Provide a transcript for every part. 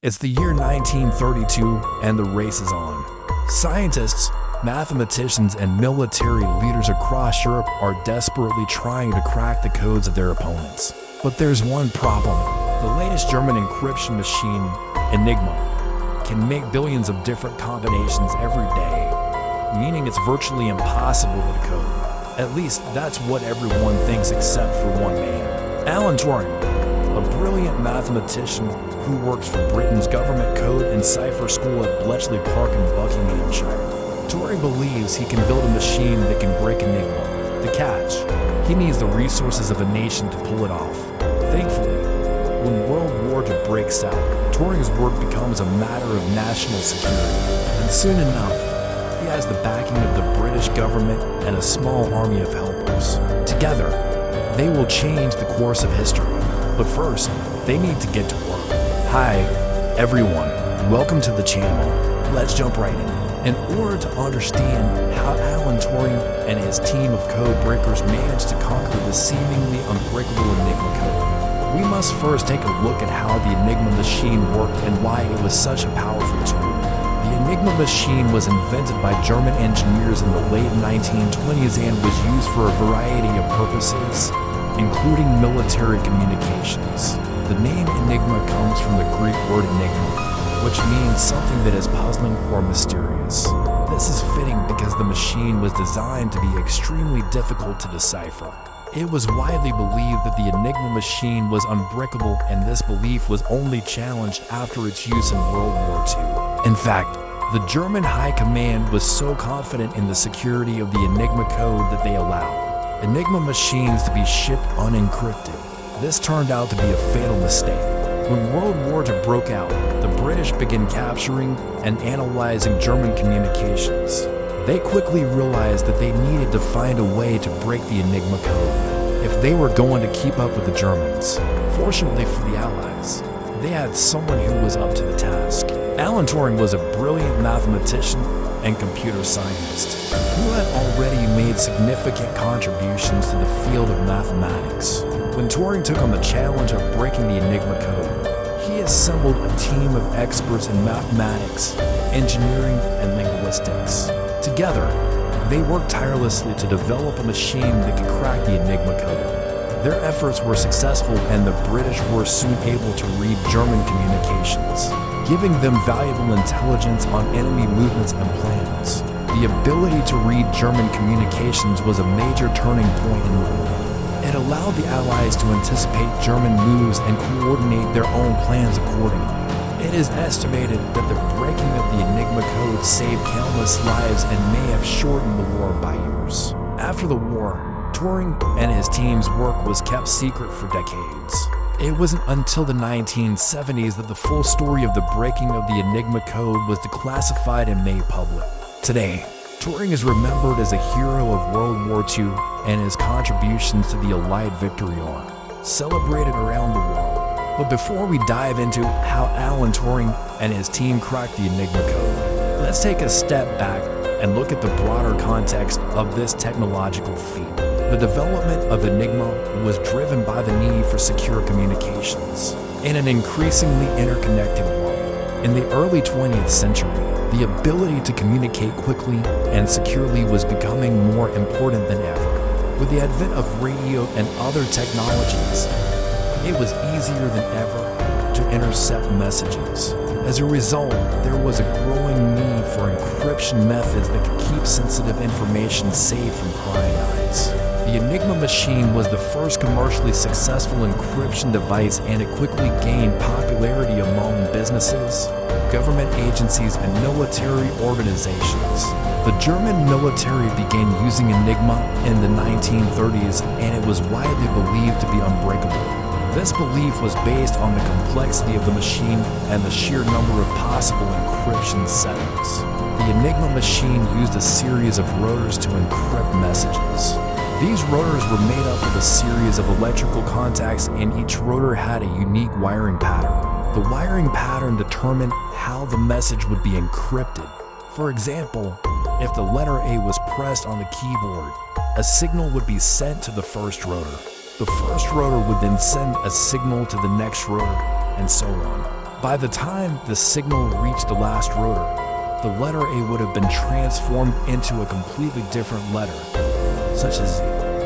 It's the year 1932 and the race is on. Scientists, mathematicians, and military leaders across Europe are desperately trying to crack the codes of their opponents. But there's one problem. The latest German encryption machine, Enigma, can make billions of different combinations every day, meaning it's virtually impossible to decode. At least that's what everyone thinks except for one man, Alan Turing, a brilliant mathematician who works for Britain's government code and cipher school at Bletchley Park in Buckinghamshire. Turing believes he can build a machine that can break Enigma. The catch, he needs the resources of a nation to pull it off. Thankfully, when World War II breaks out, Turing's work becomes a matter of national security. And soon enough, he has the backing of the British government and a small army of helpers. Together, they will change the course of history. But first, they need to get to work. Hi, everyone. Welcome to the channel. Let's jump right in. In order to understand how Alan Turing and his team of code breakers managed to conquer the seemingly unbreakable Enigma code, we must first take a look at how the Enigma machine worked and why it was such a powerful tool. The Enigma machine was invented by German engineers in the late 1920s and was used for a variety of purposes, including military communications. The name Enigma comes from the Greek word enigma, which means something that is puzzling or mysterious. This is fitting because the machine was designed to be extremely difficult to decipher. It was widely believed that the Enigma machine was unbreakable, and this belief was only challenged after its use in World War II. In fact, the German High Command was so confident in the security of the Enigma code that they allowed Enigma machines to be shipped unencrypted. This turned out to be a fatal mistake. When World War II broke out, the British began capturing and analyzing German communications. They quickly realized that they needed to find a way to break the Enigma code if they were going to keep up with the Germans. Fortunately for the Allies, they had someone who was up to the task. Alan Turing was a brilliant mathematician and computer scientist who had already made significant contributions to the field of mathematics. When Turing took on the challenge of breaking the Enigma code, he assembled a team of experts in mathematics, engineering, and linguistics. Together, they worked tirelessly to develop a machine that could crack the Enigma code. Their efforts were successful, and the British were soon able to read German communications, giving them valuable intelligence on enemy movements and plans. The ability to read German communications was a major turning point in the war. It allowed the Allies to anticipate German moves and coordinate their own plans accordingly. It is estimated that the breaking of the Enigma code saved countless lives and may have shortened the war by years. After the war, Turing and his team's work was kept secret for decades. It wasn't until the 1970s that the full story of the breaking of the Enigma code was declassified and made public. Today, Turing is remembered as a hero of World War II, and his contributions to the Allied victory are celebrated around the world. But before we dive into how Alan Turing and his team cracked the Enigma code, let's take a step back and look at the broader context of this technological feat. The development of Enigma was driven by the need for secure communications. In an increasingly interconnected world, in the early 20th century, the ability to communicate quickly and securely was becoming more important than ever. With the advent of radio and other technologies, it was easier than ever to intercept messages. As a result, there was a growing need for encryption methods that could keep sensitive information safe from prying eyes. The Enigma machine was the first commercially successful encryption device, and it quickly gained popularity among businesses, government agencies, and military organizations. The German military began using Enigma in the 1930s, and it was widely believed to be unbreakable. This belief was based on the complexity of the machine and the sheer number of possible encryption settings. The Enigma machine used a series of rotors to encrypt messages. These rotors were made up of a series of electrical contacts, and each rotor had a unique wiring pattern. The wiring pattern determined how the message would be encrypted. For example, if the letter A was pressed on the keyboard, a signal would be sent to the first rotor. The first rotor would then send a signal to the next rotor, and so on. By the time the signal reached the last rotor, the letter A would have been transformed into a completely different letter, such as Z.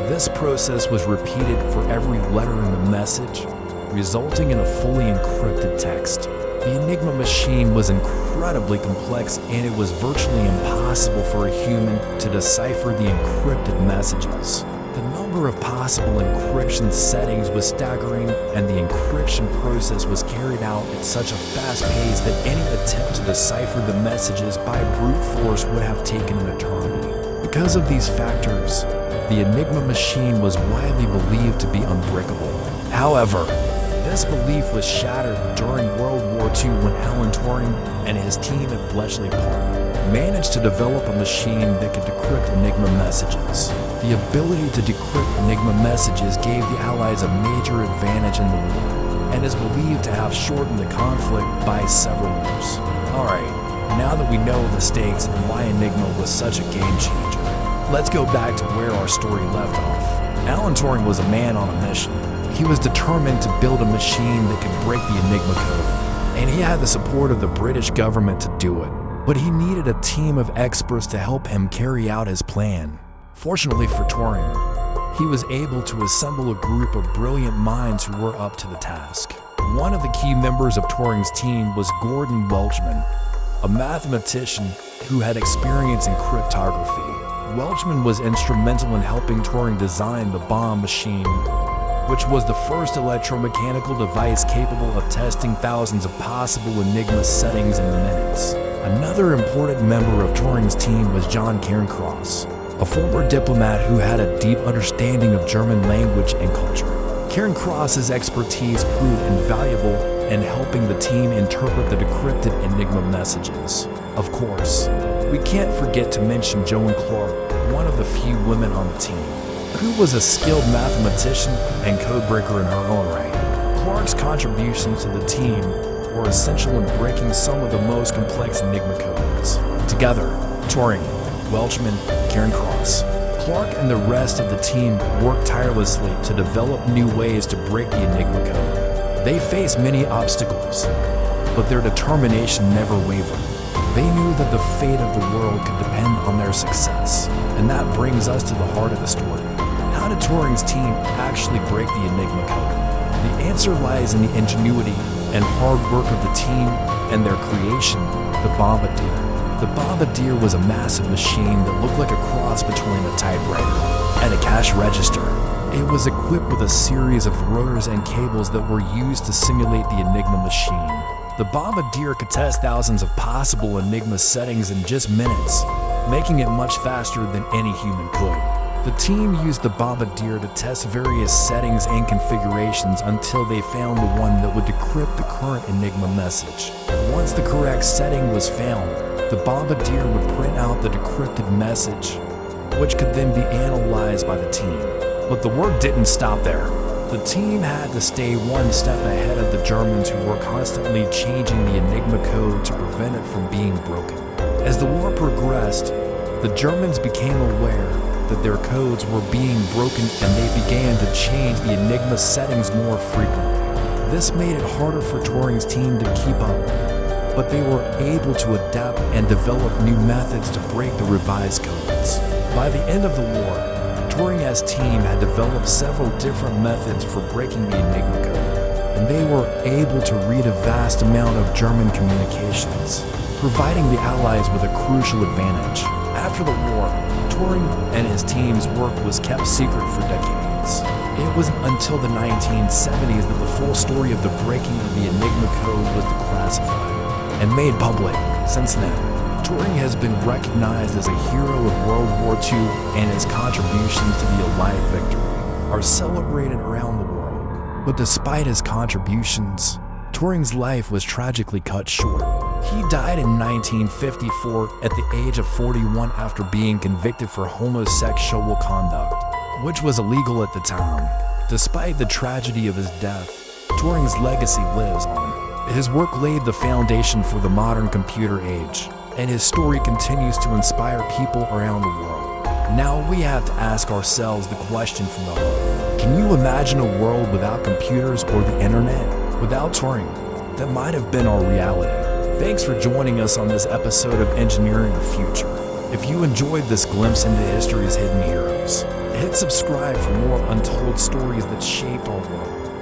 This process was repeated for every letter in the message, resulting in a fully encrypted text. The Enigma machine was incredibly complex, and it was virtually impossible for a human to decipher the encrypted messages. The number of possible encryption settings was staggering, and the encryption process was carried out at such a fast pace that any attempt to decipher the messages by brute force would have taken an eternity. Because of these factors, the Enigma machine was widely believed to be unbreakable. However, this belief was shattered during World War II when Alan Turing and his team at Bletchley Park managed to develop a machine that could decrypt Enigma messages. The ability to decrypt Enigma messages gave the Allies a major advantage in the war, and is believed to have shortened the conflict by several years. Alright, now that we know the stakes and why Enigma was such a game changer, let's go back to where our story left off. Alan Turing was a man on a mission. He was determined to build a machine that could break the Enigma code, and he had the support of the British government to do it. But he needed a team of experts to help him carry out his plan. Fortunately for Turing, he was able to assemble a group of brilliant minds who were up to the task. One of the key members of Turing's team was Gordon Welchman, a mathematician who had experience in cryptography. Welchman was instrumental in helping Turing design the bomb machine, which was the first electromechanical device capable of testing thousands of possible Enigma settings in minutes. Another important member of Turing's team was John Cairncross, a former diplomat who had a deep understanding of German language and culture. Cairncross's expertise proved invaluable in helping the team interpret the decrypted Enigma messages. Of course, we can't forget to mention Joan Clark, one of the few women on the team, who was a skilled mathematician and codebreaker in her own right. Clark's contributions to the team were essential in breaking some of the most complex Enigma codes. Together, Turing, Welchman, Cairncross, Clark and the rest of the team worked tirelessly to develop new ways to break the Enigma code. They faced many obstacles, but their determination never wavered. They knew that the fate of the world could depend on their success, and that brings us to the heart of the story. How did Turing's team actually break the Enigma code? The answer lies in the ingenuity and hard work of the team and their creation, the Bombardier. The Bombardier was a massive machine that looked like a cross between a typewriter and a cash register. It was equipped with a series of rotors and cables that were used to simulate the Enigma machine. The Bombardier could test thousands of possible Enigma settings in just minutes, making it much faster than any human could. The team used the Bombardier to test various settings and configurations until they found the one that would decrypt the current Enigma message. Once the correct setting was found, the Bombardier would print out the decrypted message, which could then be analyzed by the team. But the work didn't stop there. The team had to stay one step ahead of the Germans, who were constantly changing the Enigma code to prevent it from being broken. As the war progressed, the Germans became aware that their codes were being broken, and they began to change the Enigma settings more frequently. This made it harder for Turing's team to keep up, but they were able to adapt and develop new methods to break the revised codes. By the end of the war, Turing's team had developed several different methods for breaking the Enigma code, and they were able to read a vast amount of German communications, providing the Allies with a crucial advantage. After the war, Turing and his team's work was kept secret for decades. It wasn't until the 1970s that the full story of the breaking of the Enigma code was declassified and made public. Since then, Turing has been recognized as a hero of World War II, and his contributions to the Allied victory are celebrated around the world. But despite his contributions, Turing's life was tragically cut short. He died in 1954 at the age of 41 after being convicted for homosexual conduct, which was illegal at the time. Despite the tragedy of his death, Turing's legacy lives on. His work laid the foundation for the modern computer age, and his story continues to inspire people around the world. Now we have to ask ourselves the question from the heart. Can you imagine a world without computers or the internet? Without Turing, that might have been our reality. Thanks for joining us on this episode of Engineering the Future. If you enjoyed this glimpse into history's hidden heroes, hit subscribe for more untold stories that shaped our world.